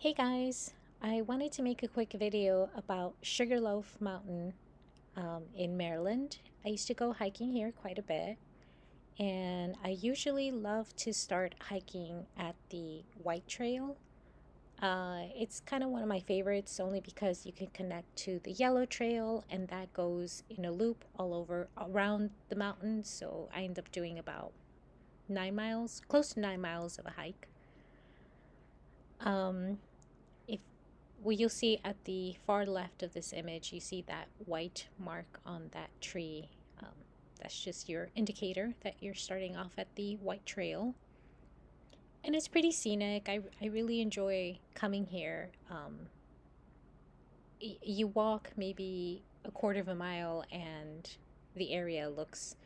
Hey guys, I wanted to make a quick video about Sugarloaf Mountain in Maryland. I used to go hiking here quite a bit, and I usually love to start hiking at the White Trail. It's kind of one of my favorites only because you can connect to the Yellow Trail, and that goes in a loop all over around the mountain. So I end up doing about 9 miles, close to 9 miles of a hike. Um, if Well, you'll see at the far left of this image, you see that white mark on that tree. That's just your indicator that you're starting off at the White Trail. And it's pretty scenic. I really enjoy coming here. You walk maybe a quarter of a mile, and the area looks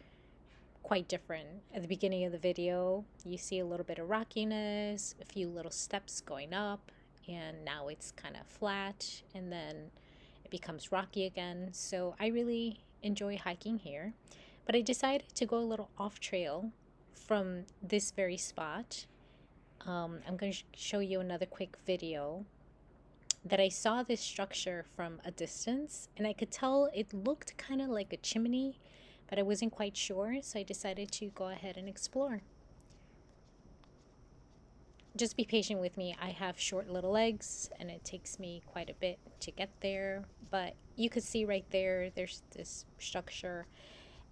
quite different. At the beginning of the video, you see a little bit of rockiness, a few little steps going up, and now it's kind of flat, and then it becomes rocky again. So I really enjoy hiking here, but I decided to go a little off trail from this very spot. I'm going to show you another quick video that I saw this structure from a distance, and I could tell it looked kind of like a chimney, but I wasn't quite sure, so I decided to go ahead and explore. Just be patient with me. I have short little legs, and it takes me quite a bit to get there, but you could see right there, there's this structure,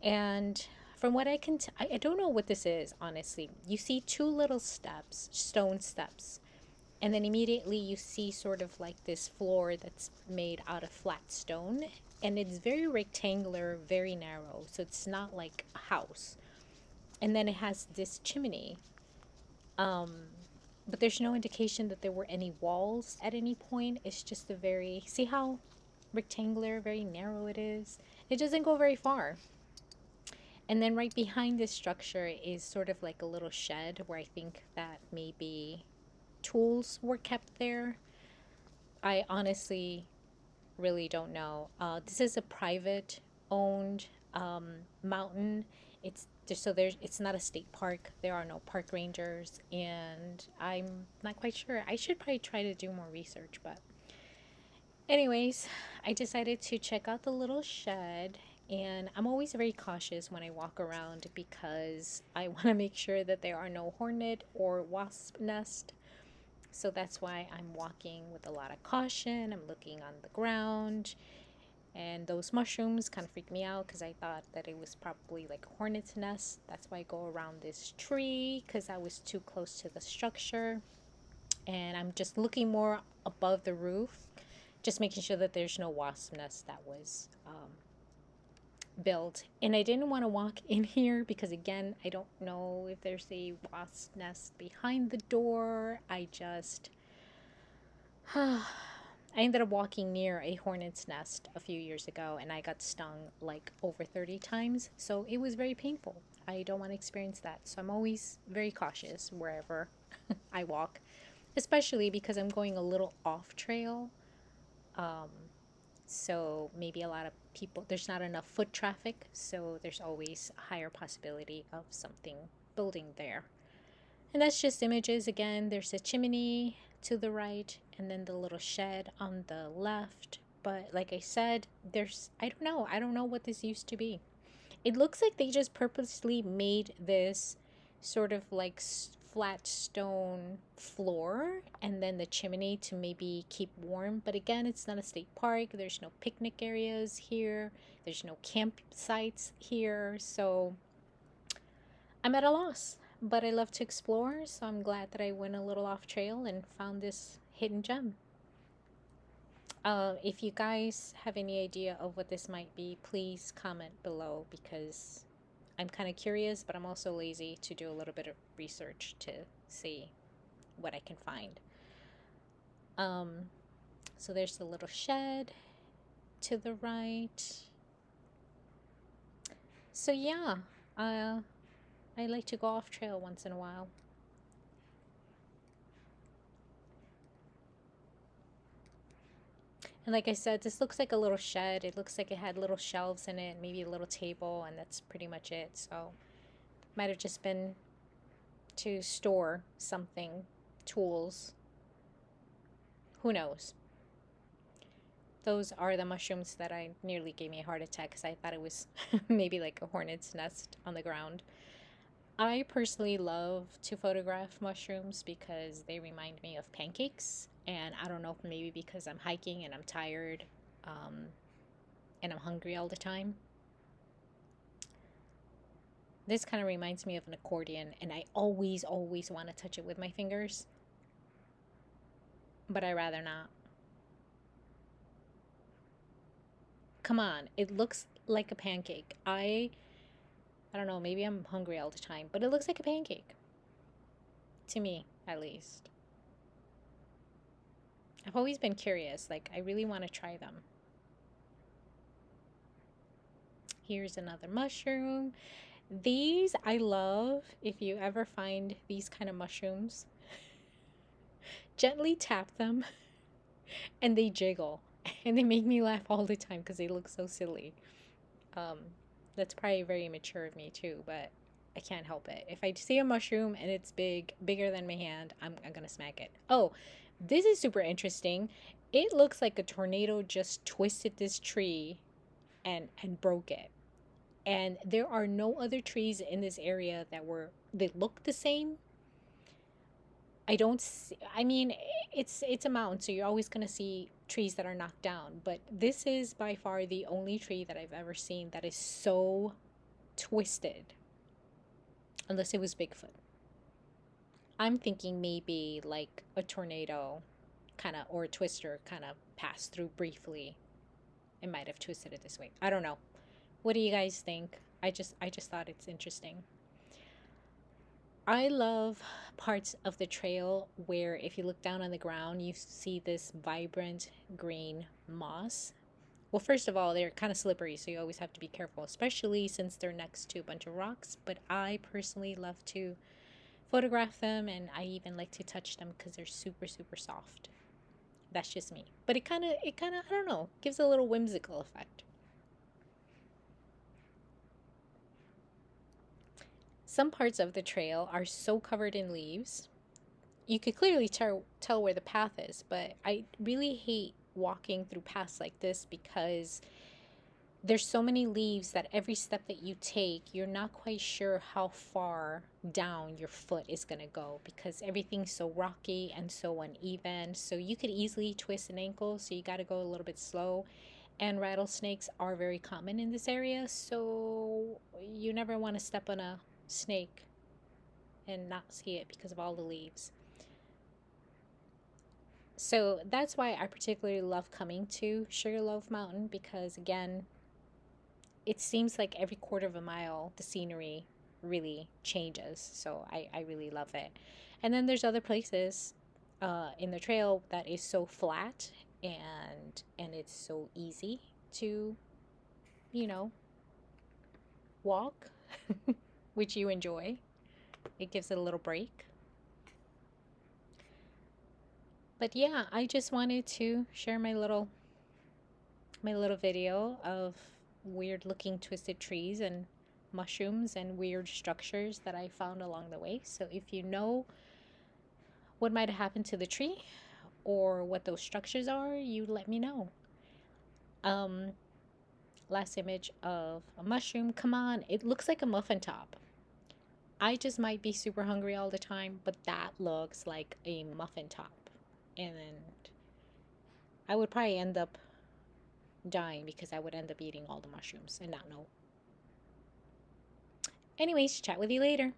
and from what I can I don't know what this is, honestly. You see two little steps, stone steps, and then immediately you see sort of like this floor that's made out of flat stone, and it's very rectangular, very narrow, so it's not like a house. And then it has this chimney, um but there's no indication that there were any walls at any point. It's just a very, see how rectangular, very narrow it is. It doesn't go very far. And then right behind this structure is sort of like a little shed where I think that maybe tools were kept there. I honestly really don't know. This is a private owned mountain. It's just so there's it's not a state park. There are no park rangers, and I'm not quite sure. I should probably try to do more research, but anyways, I decided to check out the little shed. And I'm always very cautious when I walk around because I want to make sure that there are no hornet or wasp nest. So that's why I'm walking with a lot of caution. I'm looking on the ground. And those mushrooms kind of freaked me out because I thought that it was probably like a hornet's nest. That's why I go around this tree because I was too close to the structure. And I'm just looking more above the roof, just making sure that there's no wasp nest that was built. And I didn't want to walk in here because, again, I don't know if there's a wasp nest behind the door. I ended up walking near a hornet's nest a few years ago, and I got stung like over 30 times. So it was very painful. I don't want to experience that. So I'm always very cautious wherever I walk, especially because I'm going a little off trail. Um, so maybe a lot of people, there's not enough foot traffic. So there's always a higher possibility of something building there. And that's just images. Again, there's a chimney to the right, and then the little shed on the left. But like I said, I don't know what this used to be. It looks like they just purposely made this sort of like flat stone floor and then the chimney to maybe keep warm. But again, it's not a state park. There's no picnic areas here, there's no campsites here. So I'm at a loss, but I love to explore, so I'm glad that I went a little off trail and found this hidden gem. If you guys have any idea of what this might be, please comment below because I'm kind of curious, but I'm also lazy to do a little bit of research to see what I can find. Um, so there's the little shed to the right. So yeah, I like to go off trail once in a while. And like I said, this looks like a little shed. It looks like it had little shelves in it, maybe a little table, and that's pretty much it. So might have just been to store something, tools. Who knows? Those are the mushrooms that I nearly gave me a heart attack because I thought it was maybe like a hornet's nest on the ground. I personally love to photograph mushrooms because they remind me of pancakes. And I don't know if maybe because I'm hiking and I'm tired, um, and I'm hungry all the time. This kind of reminds me of an accordion, and I always, always want to touch it with my fingers, but I rather not. Come on, it looks like a pancake. I don't know, maybe I'm hungry all the time, but it looks like a pancake. To me, at least. I've always been curious, like I really want to try them. Here's another mushroom. These I love. If you ever find these kind of mushrooms, gently tap them and they jiggle. And they make me laugh all the time because they look so silly. Um, that's probably very immature of me too, but I can't help it. If I see a mushroom and it's big, bigger than my hand, I'm gonna smack it. Oh, this is super interesting. It looks like a tornado just twisted this tree and broke it. And there are no other trees in this area that look the same. I don't see, I mean, it's a mountain, so you're always going to see trees that are knocked down, but this is by far the only tree that I've ever seen that is so twisted, unless it was Bigfoot. I'm thinking maybe like a tornado kind of, or a twister kind of passed through briefly. It might have twisted it this way. I don't know. What do you guys think? I just thought it's interesting. I love parts of the trail where if you look down on the ground, you see this vibrant green moss. Well, first of all, they're kind of slippery, so you always have to be careful, especially since they're next to a bunch of rocks. But I personally love to photograph them, and I even like to touch them because they're super, super soft. That's just me. But it kind of, I don't know, gives a little whimsical effect. Some parts of the trail are so covered in leaves you could clearly tell where the path is, but I really hate walking through paths like this because there's so many leaves that every step that you take, you're not quite sure how far down your foot is going to go because everything's so rocky and so uneven. So you could easily twist an ankle, so you got to go a little bit slow. And rattlesnakes are very common in this area, so you never want to step on a snake and not see it because of all the leaves. So that's why I particularly love coming to Sugarloaf Mountain because, again, it seems like every quarter of a mile the scenery really changes. So I really love it. And then there's other places in the trail that is so flat and it's so easy to, you know, walk, which you enjoy. It gives it a little break. But yeah, I just wanted to share my little video of weird looking twisted trees and mushrooms and weird structures that I found along the way. So if you know what might have happened to the tree or what those structures are, you let me know. Um Last image of a mushroom. Come on, it looks like a muffin top. I just might be super hungry all the time, but that looks like a muffin top. And I would probably end up dying because I would end up eating all the mushrooms and not know. Anyways, chat with you later.